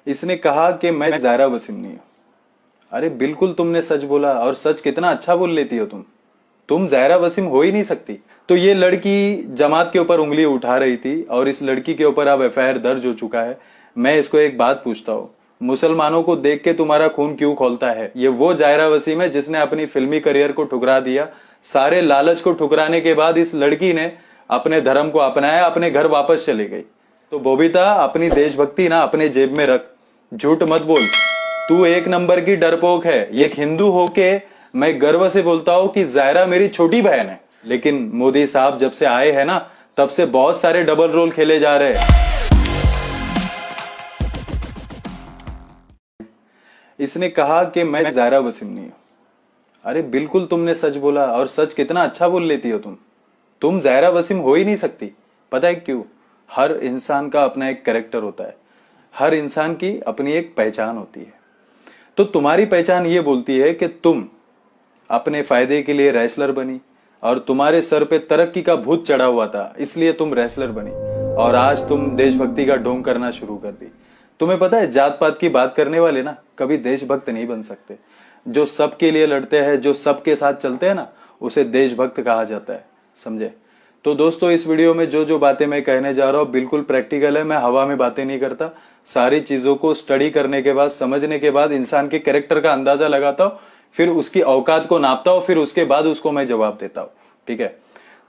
इसने कहा कि मैं ज़ायरा वसीम नहीं हूं। अरे बिल्कुल तुमने सच बोला, और सच कितना अच्छा बोल लेती हो तुम ज़ायरा वसीम हो ही नहीं सकती। तो ये लड़की जमात के ऊपर उंगली उठा रही थी और इस लड़की के ऊपर अब एफआईआर दर्ज हो चुका है। मैं इसको एक बात पूछता हूँ, मुसलमानों को देख के तुम्हारा खून क्यों खौलता है? ये वो ज़ायरा वसीम है जिसने अपनी फिल्मी करियर को ठुकरा दिया। सारे लालच को ठुकराने के बाद इस लड़की ने अपने धर्म को अपनाया, अपने घर वापस चली गई। तो बबीता, अपनी देशभक्ति ना अपने जेब में रख, झूठ मत बोल। तू एक नंबर की डरपोक है। एक हिंदू होके मैं गर्व से बोलता हूं कि ज़ायरा मेरी छोटी बहन है। लेकिन मोदी साहब जब से आए हैं ना, तब से बहुत सारे डबल रोल खेले जा रहे हैं। इसने कहा कि मैं ज़ायरा वसीम नहीं हूं। अरे बिल्कुल तुमने सच बोला, और सच कितना अच्छा बोल लेती हो तुम ज़ायरा वसीम हो ही नहीं सकती। पता है क्यों? हर इंसान का अपना एक कैरेक्टर होता है, हर इंसान की अपनी एक पहचान होती है। तो तुम्हारी पहचान ये बोलती है कि तुम अपने फायदे के लिए रेसलर बनी, और तुम्हारे सर पे तरक्की का भूत चढ़ा हुआ था, इसलिए तुम रेसलर बनी, और आज तुम देशभक्ति का ढोंग करना शुरू कर दी। तुम्हें पता है, जात पात की बात करने वाले ना कभी देशभक्त नहीं बन सकते। जो सबके लिए लड़ते हैं, जो सबके साथ चलते हैं ना, उसे देशभक्त कहा जाता है, समझे? तो दोस्तों, इस वीडियो में जो जो बातें मैं कहने जा रहा हूं बिल्कुल प्रैक्टिकल है। मैं हवा में बातें नहीं करता। सारी चीजों को स्टडी करने के बाद, समझने के बाद इंसान के कैरेक्टर का अंदाजा लगाता हूं, फिर उसकी औकात को नापता हूं, फिर उसके बाद उसको मैं जवाब देता हूं। ठीक है?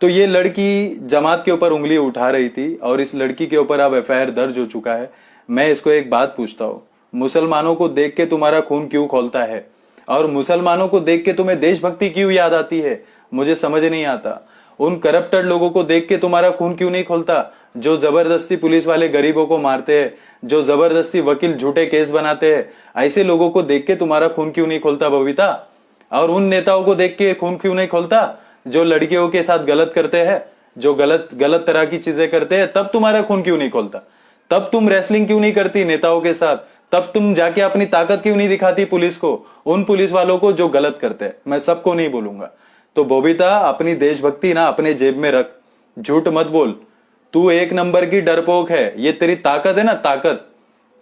तो ये लड़की जमात के ऊपर उंगली उठा रही थी और इस लड़की के ऊपर अब एफआईआर दर्ज हो चुका है। मैं इसको एक बात पूछता हूं, मुसलमानों को देख के तुम्हारा खून क्यों खौलता है? और मुसलमानों को देख के तुम्हें देशभक्ति क्यों याद आती है? मुझे समझ नहीं आता। उन करप्टेड लोगों को देख के तुम्हारा खून क्यों नहीं खोलता, जो जबरदस्ती पुलिस वाले गरीबों को मारते हैं, जो जबरदस्ती वकील झूठे केस बनाते हैं? ऐसे लोगों को देख के तुम्हारा खून क्यों नहीं खोलता बबीता? और उन नेताओं को देख के खून क्यों नहीं खोलता जो लड़कियों के साथ गलत करते हैं, जो गलत तरह की चीजें करते हैं? तब तुम्हारा खून क्यों नहीं खोलता? तब तुम रेसलिंग क्यों नहीं करती नेताओं के साथ? तब तुम जाके अपनी ताकत क्यों नहीं दिखाती पुलिस को, उन पुलिस वालों को जो गलत करते हैं? मैं सबको नहीं बोलूंगा। तो बबीता, अपनी देशभक्ति ना अपने जेब में रख, झूठ मत बोल। तू एक नंबर की डरपोक है। ये तेरी ताकत है ना, ताकत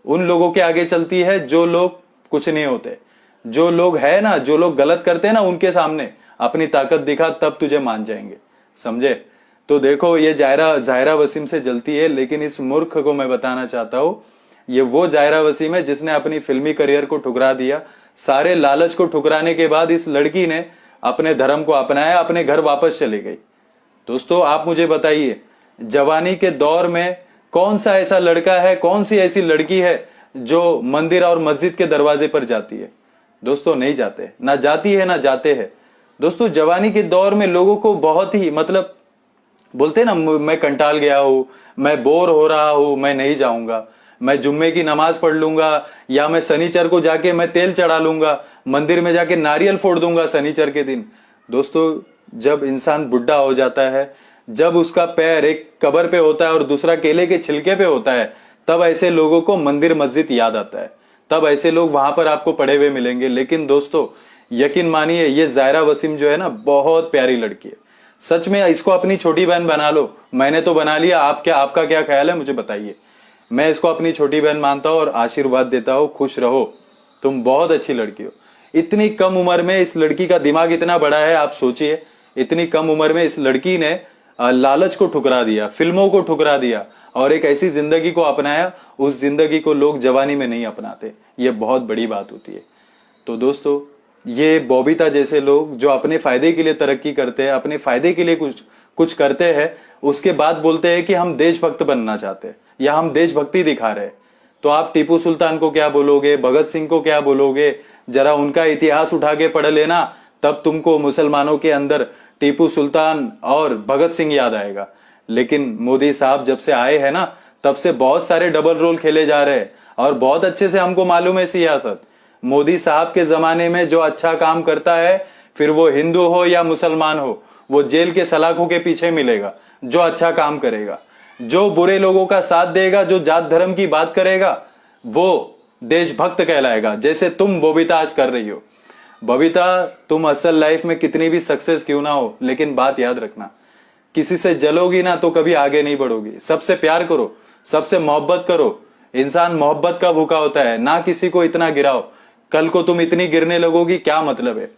उन लोगों के आगे चलती है जो लोग कुछ नहीं होते। जो लोग है ना, जो लोग गलत करते हैं ना, उनके सामने अपनी ताकत दिखा, तब तुझे मान जाएंगे, समझे? तो देखो, ये ज़ायरा वसीम से जलती है, लेकिन इस मूर्ख को मैं बताना चाहता हूं, ये वो ज़ायरा वसीम है जिसने अपनी फिल्मी करियर को ठुकरा दिया। सारे लालच को ठुकराने के बाद इस लड़की ने अपने धर्म को अपनाया, अपने घर वापस चली गई। दोस्तों, आप मुझे बताइए, जवानी के दौर में कौन सा ऐसा लड़का है, कौन सी ऐसी लड़की है जो मंदिर और मस्जिद के दरवाजे पर जाती है? दोस्तों, नहीं जाते, ना जाती है ना जाते हैं। दोस्तों, जवानी के दौर में लोगों को बहुत ही बोलते हैं ना, मैं कंटाल गया हूं, मैं बोर हो रहा हूं, मैं नहीं जाऊंगा, मैं जुम्मे की नमाज पढ़ लूंगा, या मैं शनिचर को जाके मैं तेल चढ़ा लूंगा, मंदिर में जाके नारियल फोड़ दूंगा शनिचर के दिन। दोस्तों, जब इंसान बुढ़ा हो जाता है, जब उसका पैर एक कब्र पे होता है और दूसरा केले के छिलके पे होता है, तब ऐसे लोगों को मंदिर मस्जिद याद आता है, तब ऐसे लोग वहां पर आपको पड़े हुए मिलेंगे। लेकिन दोस्तों, यकीन मानिए, ये ज़ायरा वसीम जो है ना, बहुत प्यारी लड़की है। सच में इसको अपनी छोटी बहन बना लो। मैंने तो बना लिया, आपका क्या ख्याल है मुझे बताइए। मैं इसको अपनी छोटी बहन मानता हूं और आशीर्वाद देता हूं। खुश रहो, तुम बहुत अच्छी लड़की हो। इतनी कम उम्र में इस लड़की का दिमाग इतना बड़ा है, आप सोचिए। इतनी कम उम्र में इस लड़की ने लालच को ठुकरा दिया, फिल्मों को ठुकरा दिया, और एक ऐसी जिंदगी को अपनाया, उस जिंदगी को लोग जवानी में नहीं अपनाते। ये बहुत बड़ी बात होती है। तो दोस्तों, ये बबीता जैसे लोग जो अपने फायदे के लिए तरक्की करते हैं, अपने फायदे के लिए कुछ करते हैं, उसके बाद बोलते हैं कि हम देशभक्त बनना चाहते हैं या हम देशभक्ति दिखा रहे हैं। तो आप टीपू सुल्तान को क्या बोलोगे, भगत सिंह को क्या बोलोगे? जरा उनका इतिहास उठा के पढ़ लेना, तब तुमको मुसलमानों के अंदर टीपू सुल्तान और भगत सिंह याद आएगा। लेकिन मोदी साहब जब से आए हैं ना, तब से बहुत सारे डबल रोल खेले जा रहे हैं, और बहुत अच्छे से हमको मालूम है सियासत। मोदी साहब के जमाने में जो अच्छा काम करता है, फिर वो हिंदू हो या मुसलमान हो, वो जेल के सलाखों के पीछे मिलेगा। जो अच्छा काम करेगा, जो बुरे लोगों का साथ देगा, जो जात धर्म की बात करेगा, वो देशभक्त कहलाएगा, जैसे तुम बबीता आज कर रही हो। बबीता, तुम असल लाइफ में कितनी भी सक्सेस क्यों ना हो, लेकिन बात याद रखना, किसी से जलोगी ना तो कभी आगे नहीं बढ़ोगी। सबसे प्यार करो, सबसे मोहब्बत करो, इंसान मोहब्बत का भूखा होता है, ना किसी को इतना गिराओ, कल को तुम इतनी गिरने लगोगी, क्या मतलब है।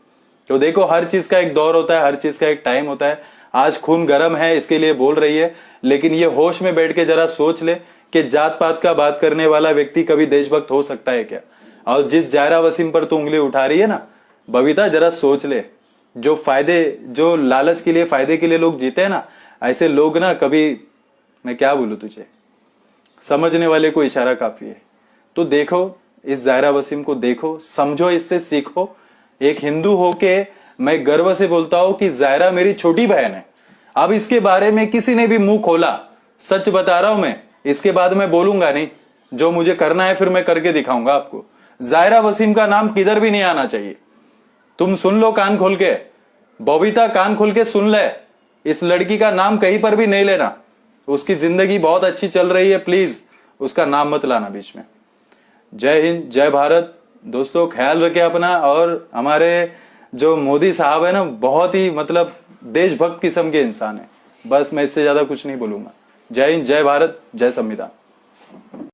तो देखो, हर चीज का एक दौर होता है, हर चीज का एक टाइम होता है। आज खून गर्म है इसके लिए बोल रही है, लेकिन ये होश में बैठ के जरा सोच ले कि जात पात का बात करने वाला व्यक्ति कभी देशभक्त हो सकता है क्या। और जिस जायरा वसीम पर तू उंगली उठा रही है ना बबीता, जरा सोच ले, जो लालच के लिए, फायदे के लिए लोग जीते हैं ना, ऐसे लोग ना कभी, मैं क्या बोलूं तुझे, समझने वाले को इशारा काफी है। तो देखो, इस जायरा वसीम को देखो, समझो, इससे सीखो। एक हिंदू होके मैं गर्व से बोलता हूं कि जायरा मेरी छोटी बहन है। अब इसके बारे में किसी ने भी मुंह खोला, सच बता रहा हूं मैं, इसके बाद मैं बोलूंगा नहीं, जो मुझे करना है फिर मैं करके दिखाऊंगा आपको। जायरा वसीम का नाम किधर भी नहीं आना चाहिए। तुम सुन लो कान खोल के, बबीता कान खोल के सुन ले, इस लड़की का नाम कहीं पर भी नहीं लेना। उसकी जिंदगी बहुत अच्छी चल रही है, प्लीज उसका नाम मत लाना बीच में। जय हिंद, जय भारत। दोस्तों ख्याल रखें अपना। और हमारे जो मोदी साहब है ना, बहुत ही मतलब देशभक्त किस्म के इंसान है। बस मैं इससे ज्यादा कुछ नहीं बोलूंगा। जय हिंद, जय भारत, जय संविधान।